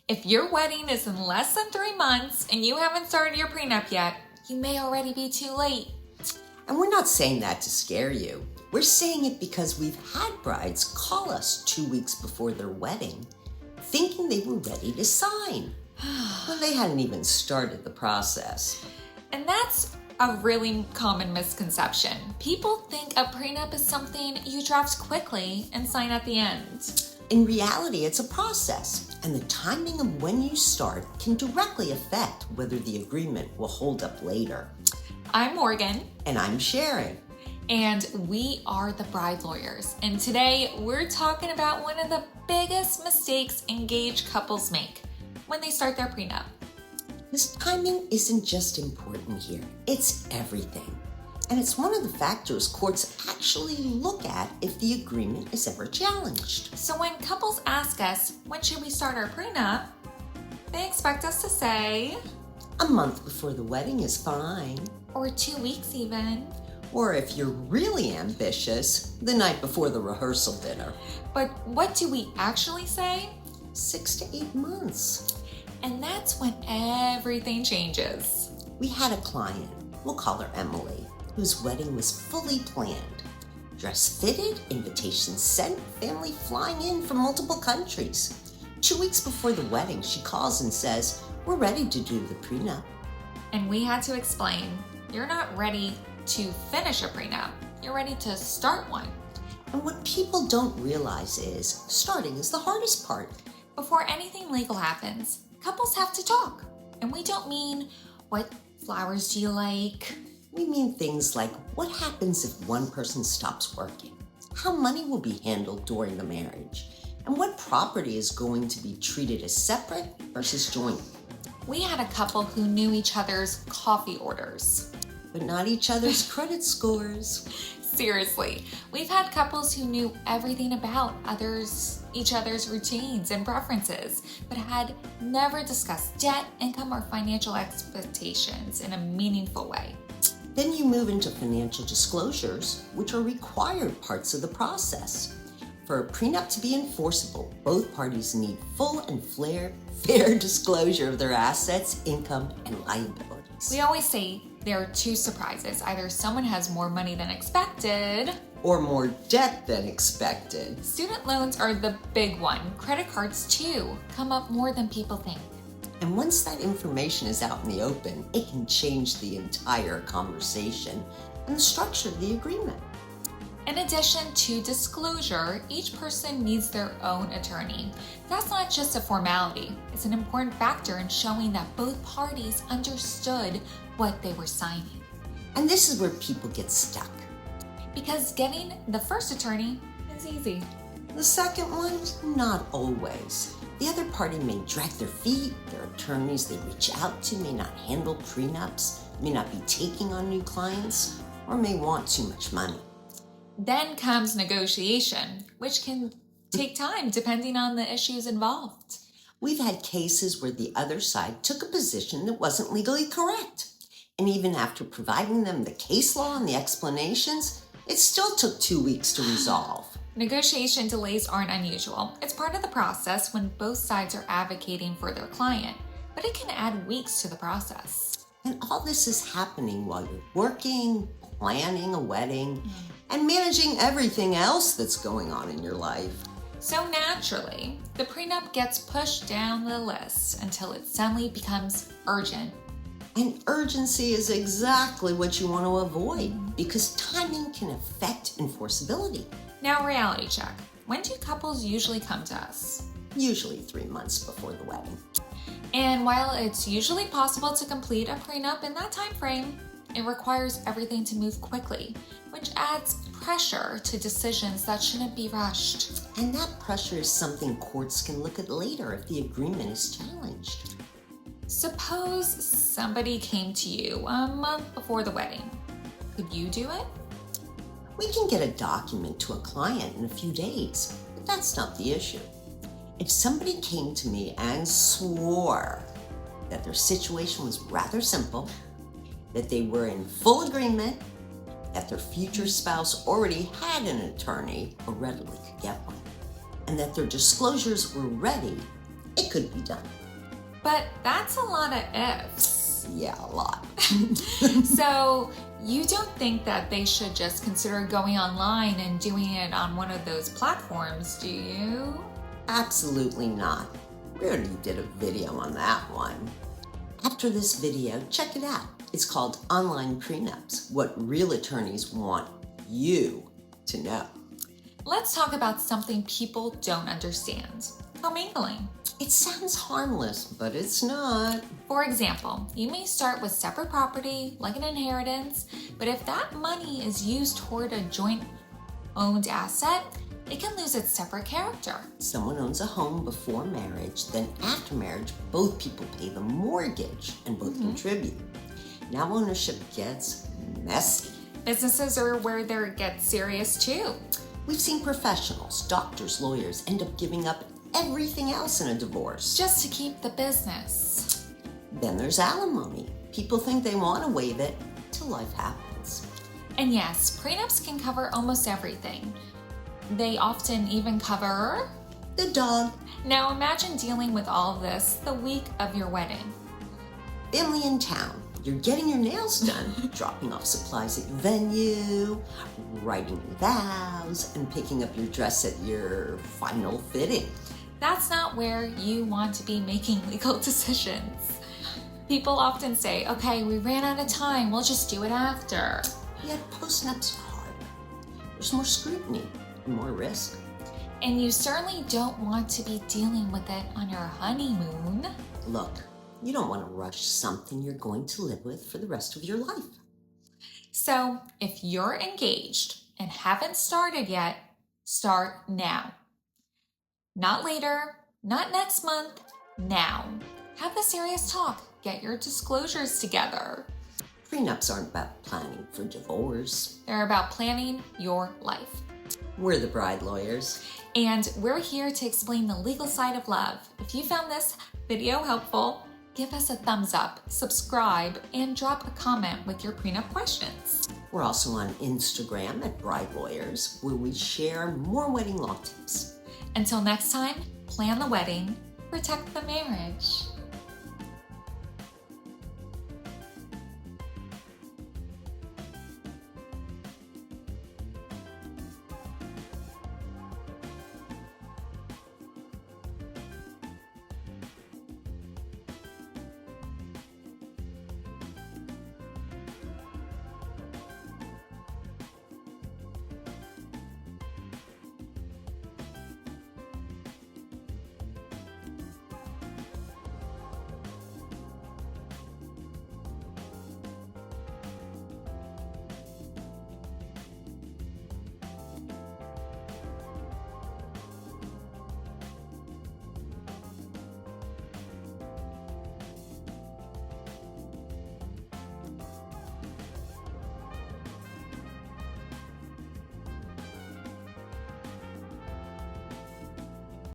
If your wedding is in less than 3 months and you haven't started your prenup yet, you may already be too late. And we're not saying that to scare you. We're saying it because we've had brides call us 2 weeks before their wedding, thinking they were ready to sign when they hadn't even started the process. And that's a really common misconception. People think a prenup is something you draft quickly and sign at the end. In reality, it's a process, and the timing of when you start can directly affect whether the agreement will hold up later. I'm Morgan. And I'm Sharon. And we are the Bridelawyer. And today we're talking about one of the biggest mistakes engaged couples make when they start their prenup. This timing isn't just important here, it's everything. And it's one of the factors courts actually look at if the agreement is ever challenged. So when couples ask us, when should we start our prenup? They expect us to say, a month before the wedding is fine. Or 2 weeks even. Or if you're really ambitious, the night before the rehearsal dinner. But what do we actually say? 6 to 8 months. And that's when everything changes. We had a client, we'll call her Emily, whose wedding was fully planned. Dress fitted, invitations sent, family flying in from multiple countries. 2 weeks before the wedding, she calls and says, we're ready to do the prenup. And we had to explain, you're not ready to finish a prenup, you're ready to start one. And what people don't realize is, starting is the hardest part. Before anything legal happens, couples have to talk. And we don't mean, what flowers do you like? We mean things like, what happens if one person stops working? How money will be handled during the marriage? And what property is going to be treated as separate versus joint? We had a couple who knew each other's coffee orders. But not each other's credit scores. Seriously, we've had couples who knew everything about each other's routines and preferences, but had never discussed debt, income, or financial expectations in a meaningful way. Then you move into financial disclosures, which are required parts of the process. For a prenup to be enforceable, both parties need full and fair disclosure of their assets, income, and liabilities. We always say there are two surprises. Either someone has more money than expected, or more debt than expected. Student loans are the big one. Credit cards, too, come up more than people think. And once that information is out in the open, it can change the entire conversation and the structure of the agreement. In addition to disclosure, each person needs their own attorney. That's not just a formality. It's an important factor in showing that both parties understood what they were signing. And this is where people get stuck. Because getting the first attorney is easy. The second one, not always. The other party may drag their feet, their attorneys they reach out to may not handle prenups, may not be taking on new clients, or may want too much money. Then comes negotiation, which can take time depending on the issues involved. We've had cases where the other side took a position that wasn't legally correct. And even after providing them the case law and the explanations, it still took 2 weeks to resolve. Negotiation delays aren't unusual. It's part of the process when both sides are advocating for their client, but it can add weeks to the process. And all this is happening while you're working, planning a wedding, and managing everything else that's going on in your life. So naturally, the prenup gets pushed down the list until it suddenly becomes urgent. And urgency is exactly what you want to avoid because timing can affect enforceability. Now, reality check. When do couples usually come to us? Usually 3 months before the wedding. And while it's usually possible to complete a prenup in that time frame, it requires everything to move quickly, which adds pressure to decisions that shouldn't be rushed. And that pressure is something courts can look at later if the agreement is challenged. Suppose somebody came to you a month before the wedding. Could you do it? We can get a document to a client in a few days, but that's not the issue. If somebody came to me and swore that their situation was rather simple, that they were in full agreement, that their future spouse already had an attorney or readily could get one, and that their disclosures were ready, it could be done. But that's a lot of ifs. Yeah, a lot. So you don't think that they should just consider going online and doing it on one of those platforms, do you? Absolutely not. We already did a video on that one. After this video, check it out. It's called Online Prenups, What Real Attorneys Want You to Know. Let's talk about something people don't understand: commingling. It sounds harmless, but it's not. For example, you may start with separate property, like an inheritance, but if that money is used toward a joint owned asset, it can lose its separate character. Someone owns a home before marriage, then after marriage, both people pay the mortgage and both contribute. Now ownership gets messy. Businesses are where it gets serious too. We've seen professionals, doctors, lawyers end up giving up everything else in a divorce. Just to keep the business. Then there's alimony. People think they want to waive it till life happens. And yes, prenups can cover almost everything. They often even cover The dog. Now imagine dealing with all of this the week of your wedding. Family in town. You're getting your nails done, dropping off supplies at your venue, writing your vows, and picking up your dress at your final fitting. That's not where you want to be making legal decisions. People often say, okay, we ran out of time, we'll just do it after. Yet postnups are harder. There's more scrutiny and more risk. And you certainly don't want to be dealing with it on your honeymoon. Look, you don't want to rush something you're going to live with for the rest of your life. So if you're engaged and haven't started yet, start now. Not later, not next month, now. Have the serious talk. Get your disclosures together. Prenups aren't about planning for divorce. They're about planning your life. We're the bride lawyers. And we're here to explain the legal side of love. If you found this video helpful, give us a thumbs up, subscribe, and drop a comment with your prenup questions. We're also on Instagram at Bridelawyer, where we share more wedding law tips. Until next time, plan the wedding, protect the marriage.